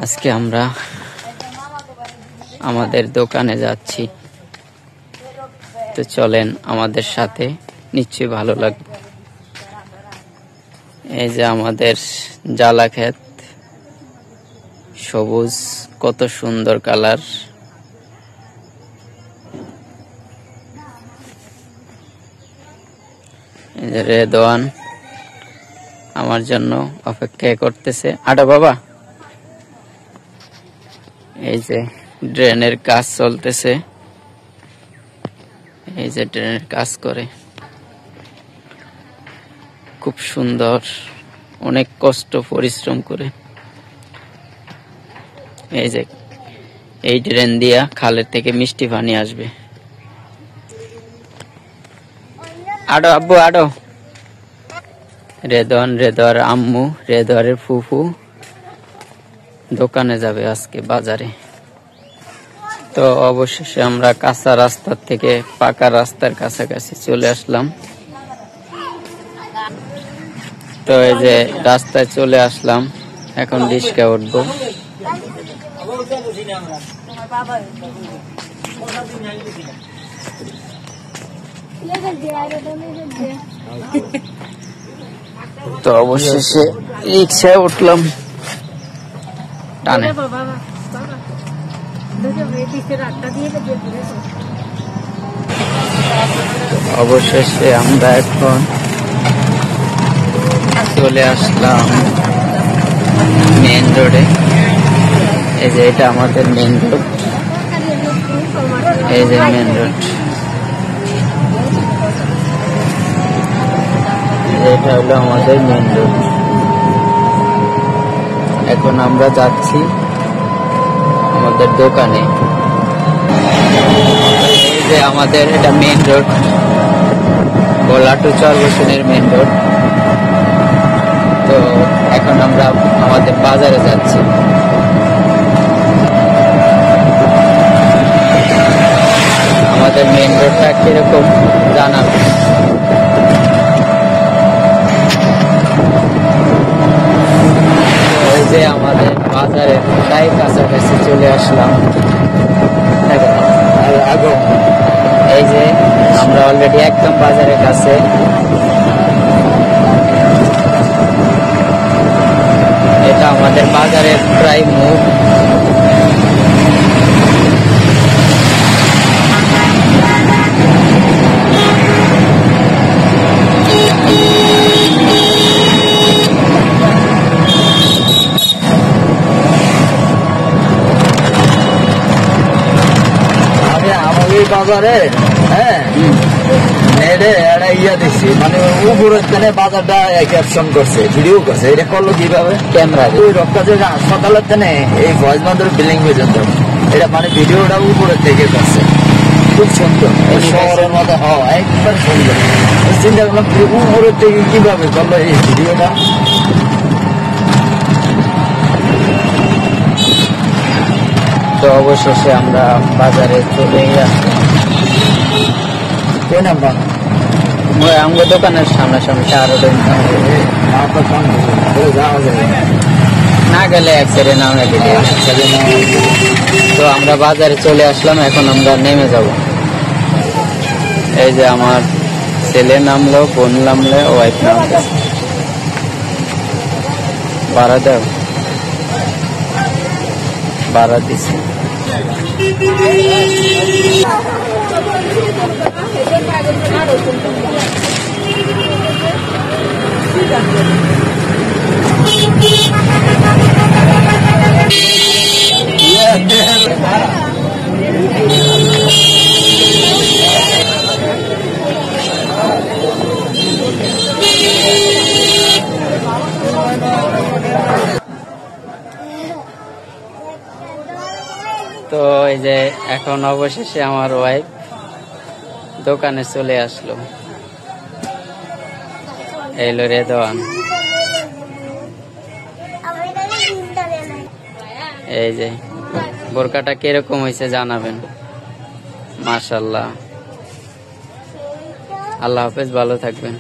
আজকে আমরা আমাদের দোকানে যাচ্ছি, তো চলেন আমাদের সাথে, নিশ্চয়ই ভালো লাগবে। এই যে আমাদের জ্বালা ক্ষেত, সবুজ, কত সুন্দর কালার। এই যে রেদওয়ান আমার জন্য অপেক্ষা করতেছে। আটা বাবা, এই যে ড্রেনের কাজ চলতেছে, এই যে ড্রেনের কাজ করে, খুব সুন্দর, অনেক কষ্ট পরিশ্রম করে। এই যে এই ড্রেন দিয়া খালের থেকে মিষ্টি পানি আসবে। আডো আব্বু আডো। রেদওয়ার আম্মু, রেদওয়ারের ফুফু দোকানে যাবে আজকে বাজারে। তো অবশেষে আমরা কাঁচা রাস্তার থেকে পাকা রাস্তার কাছাকাছি চলে আসলাম। তো এই যে রাস্তায় চলে আসলাম, এখন রিক্সা উঠবো। তো অবশেষে রিক্সায় উঠলাম টানে। অবশেষে আমরা এখন চলে আসলাম মেইন রোডে। এই যে এটা আমাদের মেইন রোড, এই যে মেইন রোড, এটা হলো আমাদের মেইন রোড। এখন আমরা যাচ্ছি আমাদের দোকানে। এই যে আমাদের এটা মেইন রোড, ভোলা টু চরবসনের মেইন রোড। তো এখন আমরা আমাদের বাজারে যাচ্ছি। আমাদের মেইন রোডটা কিরকম জানাবো। এই যে আমাদের বাজারে প্রায় কাছাকাছি চলে আসলাম। এই যে আমরা অলরেডি একদম বাজারের কাছে। এটা আমাদের বাজারের প্রায় মুখ। বাজারে হ্যাঁ ইয়া দেখছি, মানে উপরের দিনে বাজারটা ক্যাপশন করছে, ভিডিও করছে। এটা করলো কিভাবে? ক্যামেরা। ওই রক্তা যে হাসপাতালের দিনে এই ভয়েস বান্ধব বিল্ডিং পর্যন্ত এটা মানে ভিডিওটা উপরের থেকে করছে, খুব সুন্দর। শহরের মতো হওয়া একবার সুন্দর। চিন্তা করলাম উপরের থেকে কিভাবে করলো এই ভিডিওটা। তো অবশেষে আমরা বাজারে চলে আসলাম। আমাদের দোকানের সামনাসামনি আরো না গেলে এক সাইডে নামে দিলে। তো আমরা বাজারে চলে আসলাম, এখন আমরা নেমে যাব। এই যে আমার ছেলে নামলো, বোন নামলে, ওয়াইফ নামলে। ভাড়া দাও, ভাড়া দিছি। তো এই যে এখন অবশেষে আমার ওয়াইফ দোকানে চলে আসলো। এইলো রেদওয়ান। এই যে বোরকাটা কিরকম হয়েছে জানাবেন। মাশাআল্লাহ। আল্লাহ হাফেজ, ভালো থাকবেন।